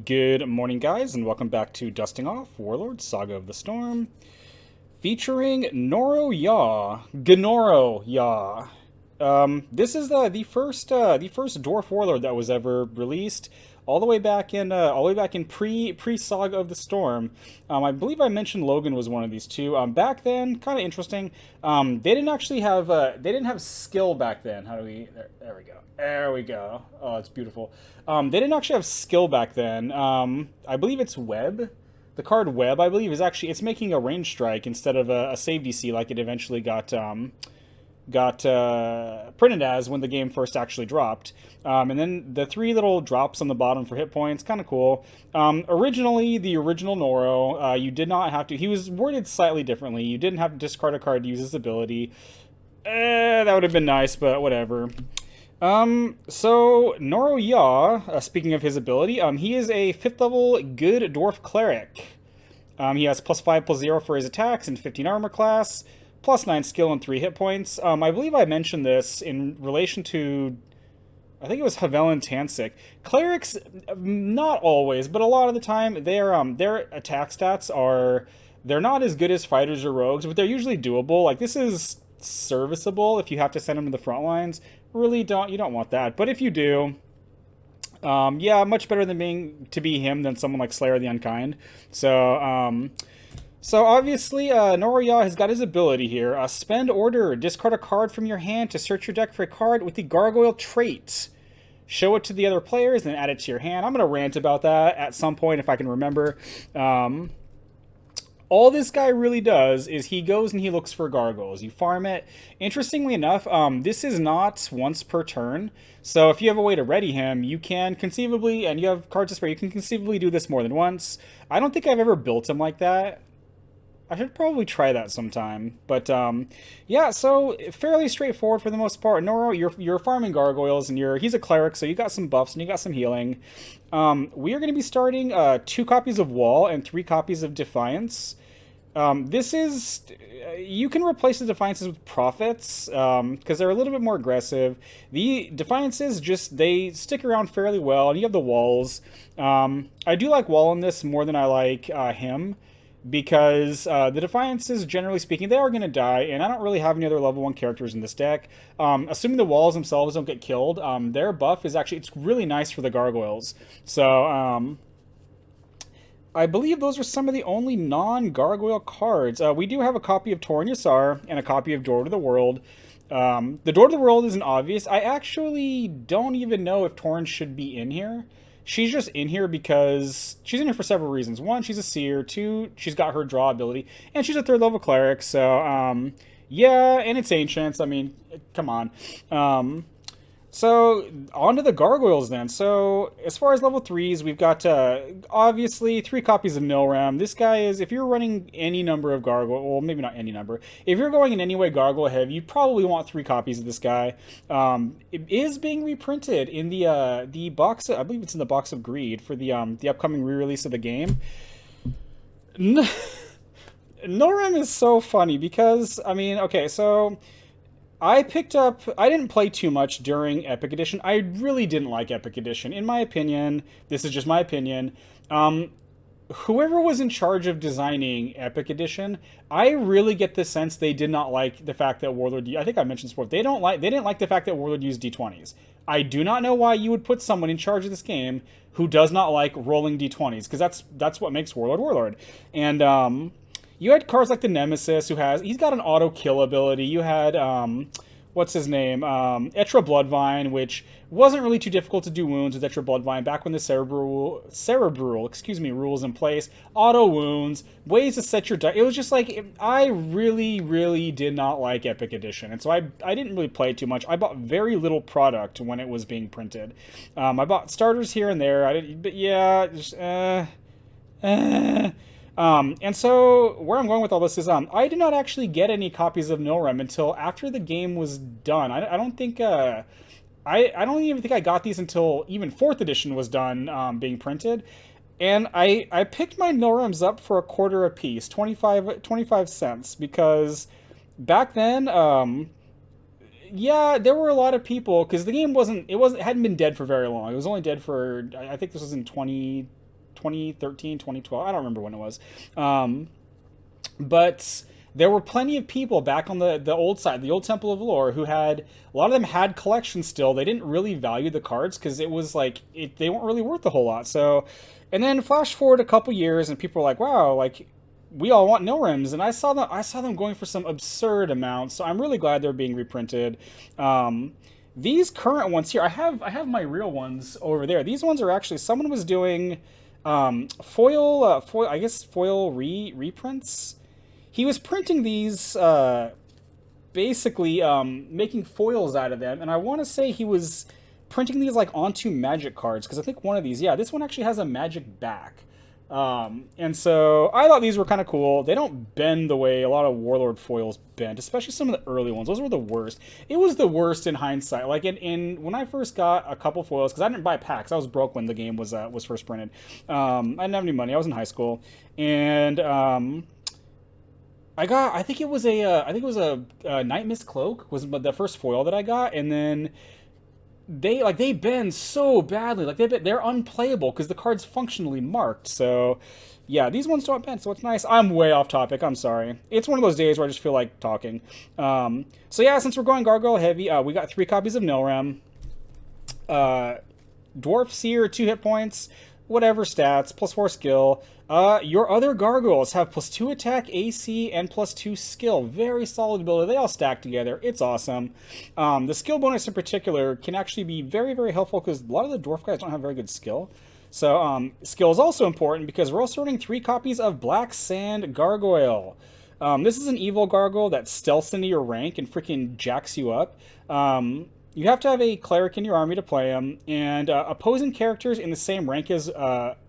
Good morning, guys, and welcome back to Dusting Off Warlord Saga of the Storm, featuring Gnorrow Yaw. This is the first Dwarf Warlord that was ever released, all the way back in pre Saga of the Storm. I believe I mentioned Logan was one of these two. Back then, kind of interesting. They didn't have skill back then. How do we? There we go. There we go. Oh, it's beautiful. They didn't actually have skill back then. I believe it's web. The card web, I believe, is actually it's making a range strike instead of a save DC like it eventually got printed as when the game first actually dropped. And then the three little drops on the bottom for hit points, kind of cool. Originally, the original Gnorrow, you did not have to. He was worded slightly differently. You didn't have to discard a card to use his ability. That would have been nice, but whatever. So Gnorrow Yaw, speaking of his ability, he is a 5th level good dwarf cleric. He has +5/+0 for his attacks and 15 armor class, +9 skill and 3 hit points. I believe I mentioned this in relation to, I think it was Havel and Tansik. Clerics, not always, but a lot of the time, their attack stats they're not as good as fighters or rogues, but they're usually doable. Like, this is serviceable if you have to send them to the front lines. You don't want that. But if you do, yeah, much better than to be him than someone like Slayer the Unkind. So obviously, Gnorrow has got his ability here. Spend order. Discard a card from your hand to search your deck for a card with the Gargoyle trait. Show it to the other players and add it to your hand. I'm going to rant about that at some point if I can remember. All this guy really does is he goes and he looks for gargoyles. You farm it. Interestingly enough, this is not once per turn. So if you have a way to ready him, you can conceivably, and you have cards to spare, you can conceivably do this more than once. I don't think I've ever built him like that. I should probably try that sometime. But, yeah, so fairly straightforward for the most part. Gnorrow, you're farming gargoyles, and he's a cleric, so you got some buffs and you got some healing. We are going to be starting 2 copies of Wall and 3 copies of Defiance. You can replace the Defiances with Prophets, because they're a little bit more aggressive. The Defiances, they stick around fairly well, and you have the Walls. I do like Wall in this more than I like him, because the Defiances, generally speaking, they are going to die, and I don't really have any other level 1 characters in this deck. Assuming the Walls themselves don't get killed, their buff is actually, it's really nice for the Gargoyles. So, I believe those are some of the only non-Gargoyle cards. We do have a copy of Torn Yasar and a copy of Door to the World. The Door to the World isn't obvious. I actually don't even know if Torn should be in here. She's just in here because she's in here for several reasons. 1, she's a seer. 2, she's got her draw ability. And she's a 3rd level cleric, so, yeah, and it's ancients. I mean, come on. So, on to the Gargoyles then. So, as far as level 3s, we've got, obviously, 3 copies of Nilram. This guy is, if you're running any number of Gargoyle, well, maybe not any number. If you're going in any way Gargoyle heavy, you probably want 3 copies of this guy. It is being reprinted in the box, I believe it's in the Box of Greed for the upcoming re-release of the game. Nilram is so funny because, I mean, okay, so I didn't play too much during Epic Edition. I really didn't like Epic Edition. In my opinion, this is just my opinion, whoever was in charge of designing Epic Edition, I really get the sense they did not like the fact that Warlord, I think I mentioned this before, they didn't like the fact that Warlord used D20s. I do not know why you would put someone in charge of this game who does not like rolling D20s, because that's what makes Warlord. And, you had cards like the Nemesis, he's got an auto kill ability. You had, what's his name? Etra Bloodvine, which wasn't really too difficult to do wounds with Etra Bloodvine back when the Cerebral, rules in place. Auto wounds, ways to set your deck. It was just like, I really, really did not like Epic Edition. And so I didn't really play it too much. I bought very little product when it was being printed. I bought starters here and there. But yeah, just, and so where I'm going with all this is, I did not actually get any copies of Nilram until after the game was done. I don't think, I don't even think I got these until even 4th edition was done, being printed. And I picked my Nilrams up for a quarter a piece, 25 cents, because back then, yeah, there were a lot of people, because the game hadn't been dead for very long. It was only dead for, I think this was in 2013, 2012. I don't remember when it was. But there were plenty of people back on the old side, the old Temple of Lore, who had a lot of them had collections still. They didn't really value the cards because it was like they weren't really worth a whole lot. So, and then flash forward a couple years, and people were like, "Wow, like we all want Nilrims," and I saw them going for some absurd amounts. So I'm really glad they're being reprinted. These current ones here, I have my real ones over there. These ones are actually someone was doing foil, I guess foil reprints. He was printing these, basically making foils out of them, and I want to say he was printing these like onto magic cards because I think one of these, yeah, this one actually has a magic back. And so I thought these were kind of cool. They don't bend the way a lot of Warlord foils bend, especially some of the early ones. Those were the worst. It was the worst in hindsight. Like in when I first got a couple foils, because I didn't buy packs. I was broke when the game was first printed. I didn't have any money. I was in high school, and I think it was a Night Mist Cloak was the first foil that I got, and then they bend so badly, like they're unplayable because the card's functionally marked. So yeah, these ones don't bend, so it's nice. I'm way off topic. I'm sorry. It's one of those days where I just feel like talking. So yeah, since we're going gargoyle heavy, we got 3 copies of Nilram. Dwarf Seer, 2 hit points, whatever stats, +4 skill. Your other gargoyles have +2 attack, AC, and +2 skill. Very solid ability. They all stack together. It's awesome. The skill bonus in particular can actually be very, very helpful because a lot of the dwarf guys don't have very good skill. So skill is also important because we're also running 3 copies of Black Sand Gargoyle. This is an evil gargoyle that stealths into your rank and freaking jacks you up. You have to have a cleric in your army to play him, and opposing characters in the same rank as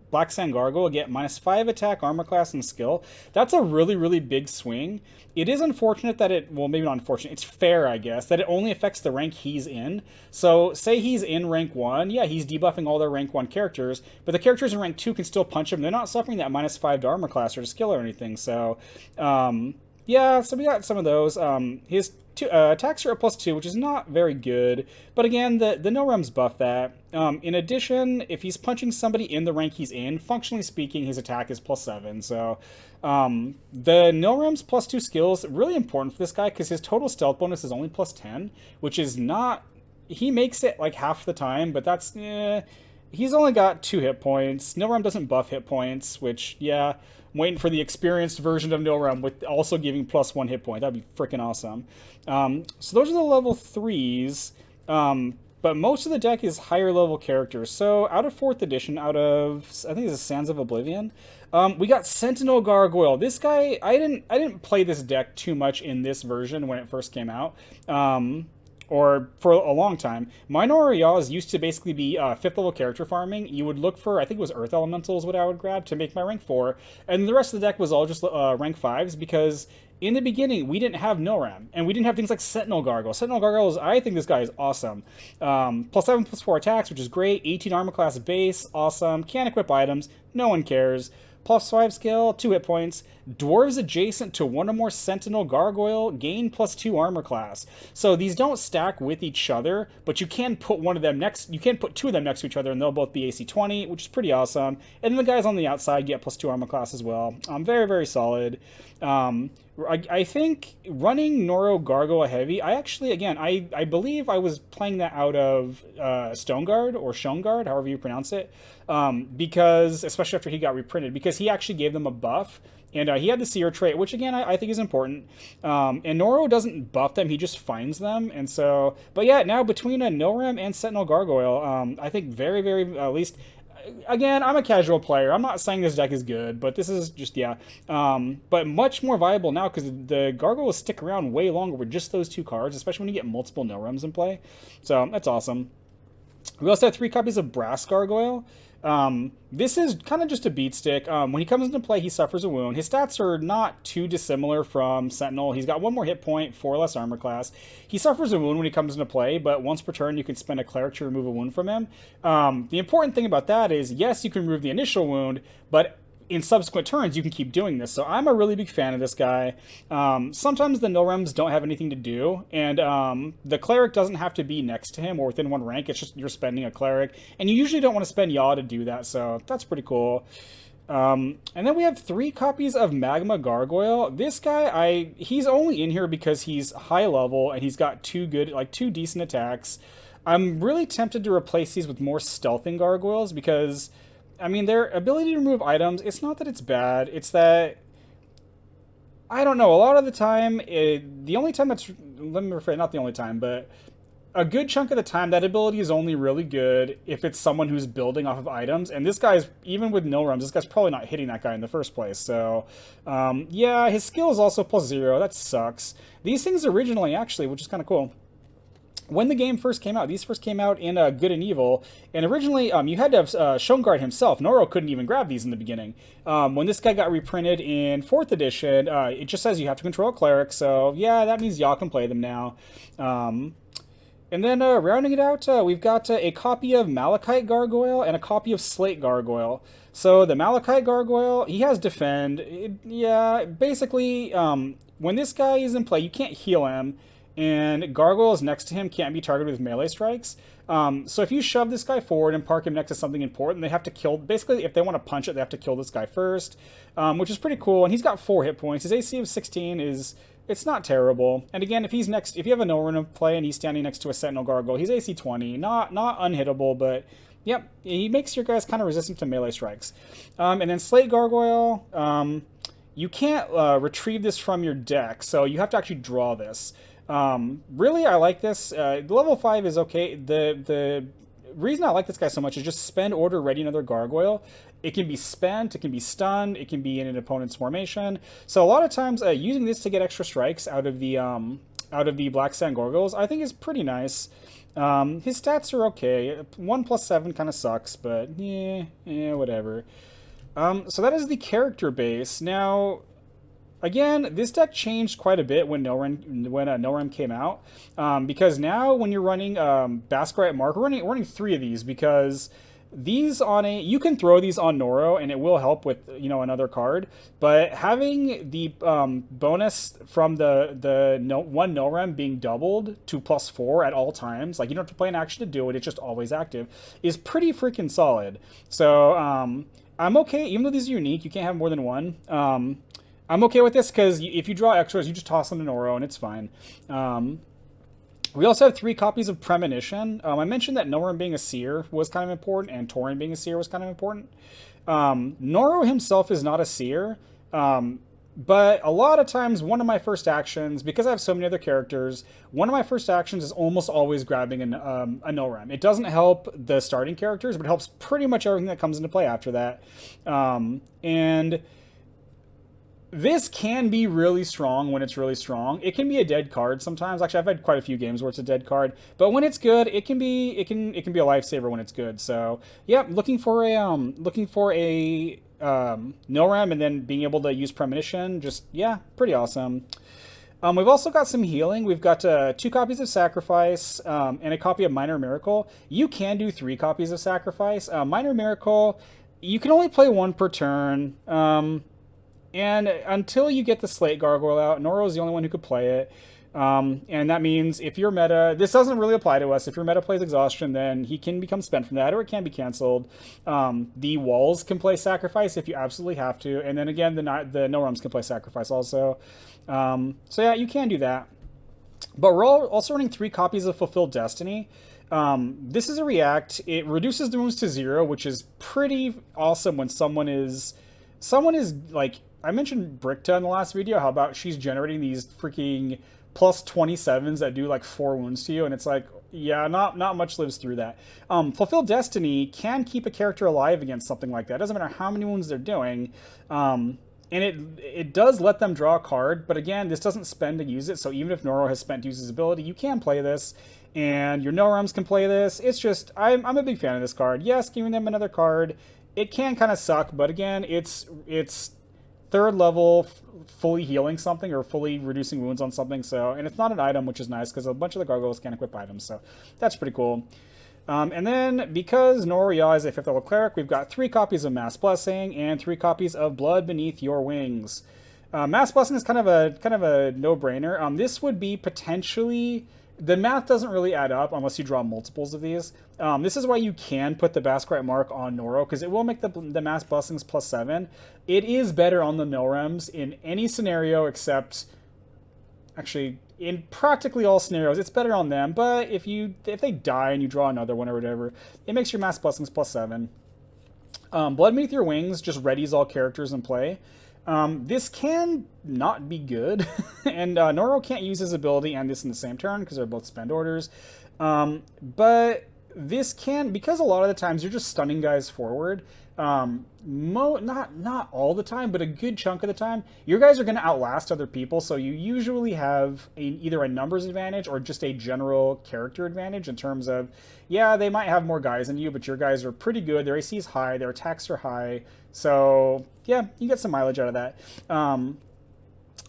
Black Sand Gargoyle get -5 attack, armor class, and skill. That's a really, really big swing. It is unfortunate that well, maybe not unfortunate, it's fair, I guess, that it only affects the rank he's in. So, say he's in rank 1, yeah, he's debuffing all their rank 1 characters, but the characters in rank 2 can still punch him. They're not suffering that -5 to armor class or to skill or anything, so, yeah, so we got some of those. His attacks are a +2, which is not very good. But again, the Nilrams buff that. In addition, if he's punching somebody in the rank he's in, functionally speaking, his attack is +7. So the Nilrams +2 skills, really important for this guy because his total stealth bonus is only +10, which is not... He makes it like half the time, but that's... He's only got 2 hit points. Nilram doesn't buff hit points, which, yeah... I'm waiting for the experienced version of Nilram with also giving +1 hit point. That'd be freaking awesome. So those are the level 3s. But most of the deck is higher level characters. So out of 4th edition, out of I think it's Sands of Oblivion, we got Sentinel Gargoyle. This guy, I didn't play this deck too much in this version when it first came out. Or for a long time. Minor Yaws used to basically be 5th level character farming. You would look for, I think it was Earth Elementals what I would grab to make my rank 4. And the rest of the deck was all just rank 5s because in the beginning we didn't have Nilram. And we didn't have things like Sentinel Gargoyle. Sentinel Gargoyle, I think this guy is awesome. +7, +4 attacks, which is great. 18 armor class base, awesome. Can't equip items, no one cares. +5 skill, 2 hit points. Dwarves adjacent to 1 or more Sentinel Gargoyle gain +2 armor class. So these don't stack with each other, but you can put one of them next. You can put 2 of them next to each other, and they'll both be AC 20, which is pretty awesome. And then the guys on the outside get +2 armor class as well. Very, very solid. I think running Gnorrow Gargoyle heavy. I actually, again, I believe I was playing that out of Stoneguard or Shonguard, however you pronounce it, because especially after he got reprinted, because he actually gave them a buff. And he had the Seer trait, which again I think is important. And Gnorrow doesn't buff them; he just finds them. And so, but yeah, now between a Nilram and Sentinel Gargoyle, I think very, very at least. Again, I'm a casual player. I'm not saying this deck is good, but this is just, yeah. But much more viable now because the Gargoyles stick around way longer with just those 2 cards, especially when you get multiple Nilrams in play. So that's awesome. We also have 3 copies of Brass Gargoyle. This is kind of just a beat stick. When he comes into play, he suffers a wound. His stats are not too dissimilar from Sentinel. He's got 1 more hit point, 4 less armor class. He suffers a wound when he comes into play, but once per turn, you can spend a cleric to remove a wound from him. The important thing about that is, yes, you can remove the initial wound, but in subsequent turns, you can keep doing this. So I'm a really big fan of this guy. Sometimes the no-rems don't have anything to do, and the cleric doesn't have to be next to him or within one rank. It's just you're spending a cleric, and you usually don't want to spend yaw to do that, so that's pretty cool. And then we have 3 copies of Magma Gargoyle. This guy, he's only in here because he's high level, and he's got 2 decent attacks. I'm really tempted to replace these with more stealthing gargoyles because, I mean, their ability to remove items, it's not that it's bad, it's that, I don't know, a lot of the time, the only time that's, let me rephrase, not the only time, but a good chunk of the time, that ability is only really good if it's someone who's building off of items, and this guy's, even with no realms, this guy's probably not hitting that guy in the first place, so, yeah, his skill is also +0, that sucks. These things originally, actually, which is kind of cool, when the game first came out, these first came out in Good and Evil, and originally you had to have Schoengard himself. Gnorrow couldn't even grab these in the beginning. When this guy got reprinted in 4th edition, it just says you have to control a cleric, so yeah, that means y'all can play them now. And then rounding it out, we've got a copy of Malachite Gargoyle and a copy of Slate Gargoyle. So the Malachite Gargoyle, he has Defend. Yeah, basically, when this guy is in play, you can't heal him, and gargoyles next to him can't be targeted with melee strikes. So if you shove this guy forward and park him next to something important, they have to kill, basically if they want to punch it, they have to kill this guy first, which is pretty cool, and he's got 4 hit points. His AC of 16 is, it's not terrible. And again, if you have a no-run of play and he's standing next to a sentinel gargoyle, he's AC 20, not unhittable, but yep, he makes your guys kind of resistant to melee strikes. And then Slate Gargoyle, you can't retrieve this from your deck, so you have to actually draw this. Really, I like this. Level 5 is okay. The reason I like this guy so much is just spend order, ready another gargoyle. It can be spent, it can be stunned, it can be in an opponent's formation. So a lot of times, using this to get extra strikes out of the Black Sand Gargoyles, I think is pretty nice. His stats are okay. 1+7 kind of sucks, but yeah, whatever. So that is the character base. Now, again, this deck changed quite a bit when No-Rem came out, because now when you're running Baskerite Mark, we're running 3 of these, because these you can throw these on Gnorrow and it will help with, another card, but having the bonus from the one No-Rem being doubled to +4 at all times, like you don't have to play an action to do it, it's just always active, is pretty freaking solid. So I'm okay, even though these are unique, you can't have more than one. I'm okay with this because if you draw extras, you just toss them to Gnorrow and it's fine. We also have 3 copies of Premonition. I mentioned that No-Rem being a seer was kind of important, and Tauren being a seer was kind of important. Gnorrow himself is not a seer, but a lot of times one of my first actions, because I have so many other characters, one of my first actions is almost always grabbing a No-Rem. It doesn't help the starting characters, but it helps pretty much everything that comes into play after that. And this can be really strong when it's really strong. It can be a dead card sometimes. Actually, I've had quite a few games where it's a dead card. But when it's good, it can be a lifesaver when it's good. So yeah, looking for a No-Rem and then being able to use Premonition, just yeah, pretty awesome. We've also got some healing. We've got 2 copies of Sacrifice and a copy of Minor Miracle. You can do 3 copies of Sacrifice. Minor Miracle, you can only play 1 per turn. And until you get the Slate Gargoyle out, Gnorrow is the only one who could play it. And that means if your meta, this doesn't really apply to us, if your meta plays Exhaustion, then he can become spent from that, or it can be canceled. The Walls can play Sacrifice if you absolutely have to, and then again, the No-Rems can play Sacrifice also. So yeah, you can do that. But we're also running 3 copies of Fulfilled Destiny. This is a react. It reduces the wounds to 0, which is pretty awesome when someone is like, I mentioned Brickta in the last video, how about she's generating these freaking +27s that do like 4 wounds to you, and it's like, yeah, not much lives through that. Fulfilled Destiny can keep a character alive against something like that. It doesn't matter how many wounds they're doing. And it does let them draw a card, but again, this doesn't spend to use it, so even if Gnorrow has spent to use his ability, you can play this, and your No-Rems can play this. It's just, I'm a big fan of this card. Yes, giving them another card, it can kind of suck, but again, it's 3rd level, fully healing something or fully reducing wounds on something. So, and it's not an item, which is nice because a bunch of the gargoyles can't equip items. So that's pretty cool. And then, because Gnorrow is a 5th level cleric, we've got 3 copies of Mass Blessing and 3 copies of Blood Beneath Your Wings. Mass Blessing is kind of a no-brainer. This would be potentially... The math doesn't really add up unless you draw multiples of these. This is why you can put the Baskerite mark on Gnorrow, because it will make the Mass Blessings +7. It is better on the Milrems in any scenario except... Actually, in practically all scenarios, it's better on them, but if they die and you draw another one or whatever, it makes your Mass Blessings +7. Blood Beneath Your Wings just readies all characters in play. This can not be good, and Gnorrow can't use his ability and this in the same turn because they're both spend orders. But this can, because a lot of the times you're just stunning guys forward. Not all the time, but a good chunk of the time, your guys are going to outlast other people, so you usually have either a numbers advantage or just a general character advantage in terms of, yeah, they might have more guys than you, but your guys are pretty good, their AC is high, their attacks are high, so yeah, you get some mileage out of that.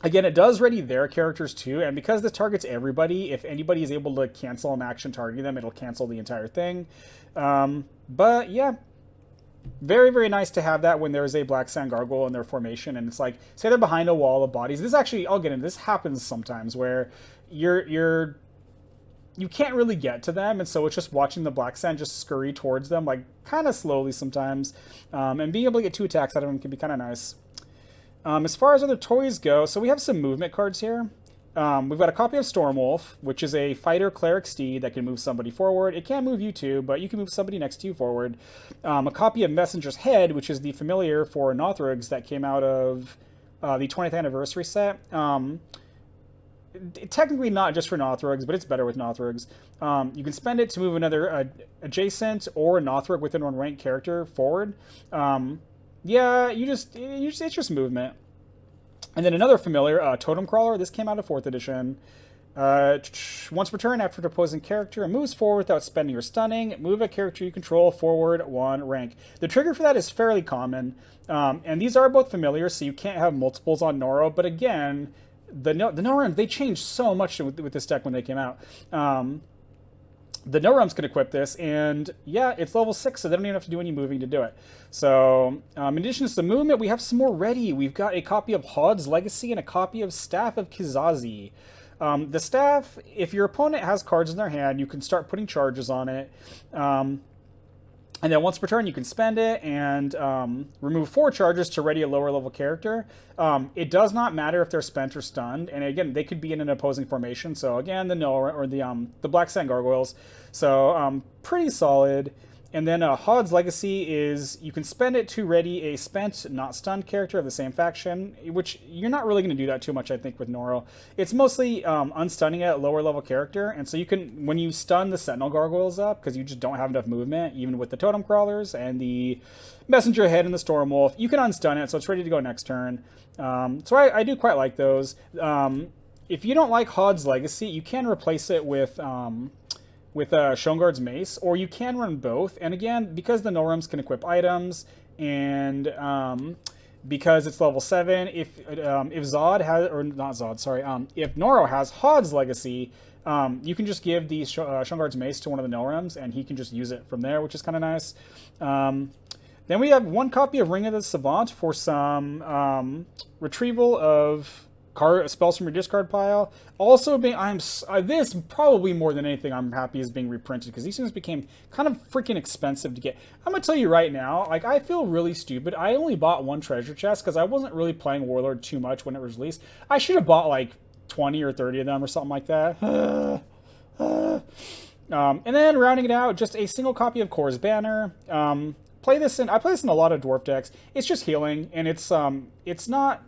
Again, it does ready their characters too, and because this targets everybody, if anybody is able to cancel an action targeting them, it'll cancel the entire thing. But yeah, very, very nice to have that when there is a black sand gargoyle in their formation, and it's like, say they're behind a wall of bodies. This actually, I'll get into this, happens sometimes where you can't really get to them, and so it's just watching the black sand just scurry towards them, like kind of slowly sometimes, and being able to get 2 attacks out of them can be kind of nice. As far as other toys go, so we have some movement cards here. We've got a copy of Stormwolf, which is a fighter cleric steed that can move somebody forward. It can't move you two, but you can move somebody next to you forward. A copy of Messenger's Head, which is the familiar for Nothrogs that came out of the 20th anniversary set. Technically not just for Nothrogs, but it's better with Nothrogs. You can spend it to move another adjacent or Nothrog within 1 rank character forward. Yeah, it's just movement. And then another familiar, Totem Crawler. This came out of 4th edition. Once per turn, after an opposing character, it moves forward without spending or stunning. Move a character you control forward 1 rank. The trigger for that is fairly common. And these are both familiar, so you can't have multiples on Gnorrow. But again, the Gnorrow, they changed so much with this deck when they came out. The No-Realms can equip this, and yeah, it's level 6, so they don't even have to do any moving to do it. So, in addition to some movement, we have some more ready. We've got a copy of Hod's Legacy and a copy of Staff of Kizazi. The Staff, if your opponent has cards in their hand, you can start putting charges on it. And then once per turn, you can spend it and remove 4 charges to ready a lower level character. It does not matter if they're spent or stunned, and again, they could be in an opposing formation. So again, the Black Sand Gargoyles. So pretty solid. And then Hod's Legacy is you can spend it to ready a spent, not stunned character of the same faction, which you're not really going to do that too much, I think, with Gnorrow. It's mostly unstunning at a lower level character, and so you can, when you stun the Sentinel Gargoyles up, because you just don't have enough movement, even with the Totem Crawlers and the Messenger Head and the Stormwolf, you can unstun it, so it's ready to go next turn. So I do quite like those. If you don't like Hod's Legacy, you can replace it with Shonguard's Mace, or you can run both. And again, because the No-Realms can equip items, and because it's level 7, if Zod has, or not Zod, sorry, if Gnorrow has Hod's Legacy, you can just give the Shonguard's Mace to one of the No-Realms, and he can just use it from there, which is kind of nice. Then we have 1 copy of Ring of the Savant for some retrieval of spells from your discard pile. Also, this probably more than anything I'm happy is being reprinted, because these things became kind of freaking expensive to get. I'm gonna tell you right now, like, I feel really stupid. I only bought 1 treasure chest because I wasn't really playing Warlord too much when it was released. I should have bought like 20 or 30 of them or something like that. And then rounding it out, just a single copy of Kor's Banner. I play this in a lot of dwarf decks. It's just healing, and it's not.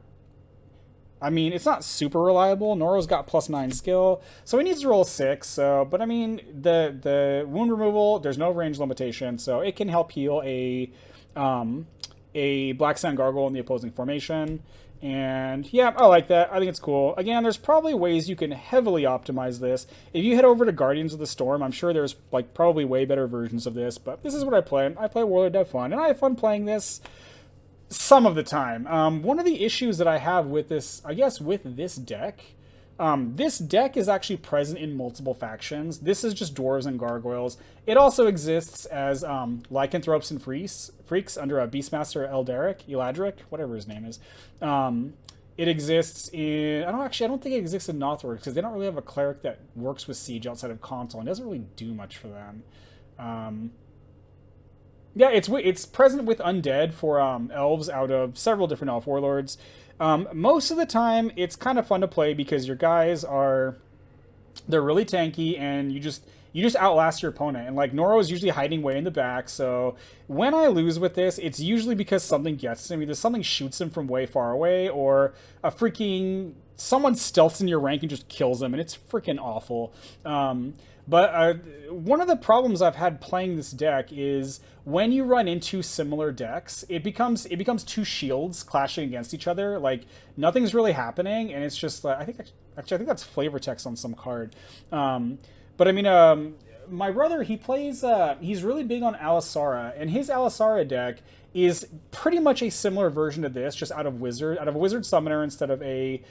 I mean, it's not super reliable. Gnorrow's got +9 skill, so he needs to roll 6. So, but I mean, the wound removal, there's no range limitation, so it can help heal a Black Sand Gargoyle in the opposing formation. And yeah, I like that. I think it's cool. Again, there's probably ways you can heavily optimize this. If you head over to Guardians of the Storm, I'm sure there's like probably way better versions of this, but this is what I play. I play Warlord to have fun, and I have fun playing this some of the time. One of the issues that I have with this, I guess, with this deck, This deck is actually present in multiple factions. This is just dwarves and gargoyles. It also exists as lycanthropes and freaks under a Beastmaster Eladric, whatever his name is. It exists in... I don't think it exists in Northward because they don't really have a cleric that works with siege outside of console and doesn't really do much for them. Yeah, it's present with undead for elves out of several different elf warlords. Most of the time, it's kind of fun to play because your guys they're really tanky and you just outlast your opponent. And like Gnorrow is usually hiding way in the back, so when I lose with this, it's usually because something gets him. Either something shoots him from way far away, or someone stealths in your rank and just kills him, and it's freaking awful. But one of the problems I've had playing this deck is when you run into similar decks, it becomes two shields clashing against each other. Like nothing's really happening, and it's just I think that's flavor text on some card. But I mean, my brother, he plays. He's really big on Alisara, and his Alisara deck is pretty much a similar version of this, just out of a wizard summoner instead of a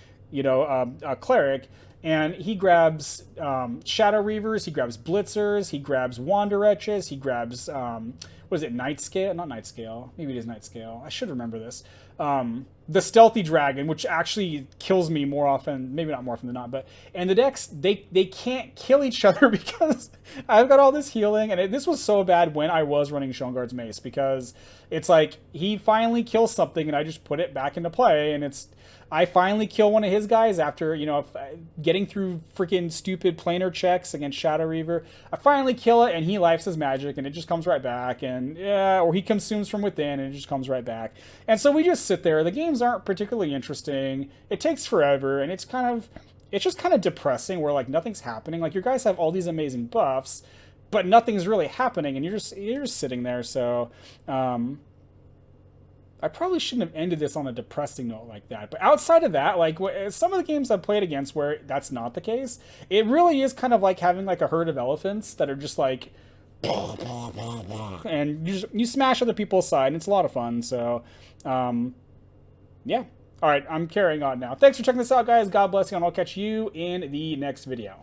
cleric. And he grabs Shadow Reavers, he grabs Blitzers, he grabs Wanderwretches, he grabs, what is it, Nightscale? Not Nightscale. Maybe it is Nightscale. I should remember this. The Stealthy Dragon, which actually kills me more often, maybe not more often than not, but... And the decks, they can't kill each other because I've got all this healing, and this was so bad when I was running Schoengarde's Mace, because it's like, he finally kills something, and I just put it back into play, and I finally kill one of his guys after, getting through freaking stupid planar checks against Shadow Reaver. I finally kill it, and he lifes his magic, and it just comes right back. And or he consumes from within, and it just comes right back. And so we just sit there. The games aren't particularly interesting. It takes forever, and it's just kind of depressing where like nothing's happening. Like your guys have all these amazing buffs, but nothing's really happening, and you're just sitting there. So. I probably shouldn't have ended this on a depressing note like that. But outside of that, like some of the games I've played against where that's not the case, it really is kind of like having like a herd of elephants that are just like, and you smash other people's side, and it's a lot of fun. So, yeah. All right, I'm carrying on now. Thanks for checking this out, guys. God bless you, and I'll catch you in the next video.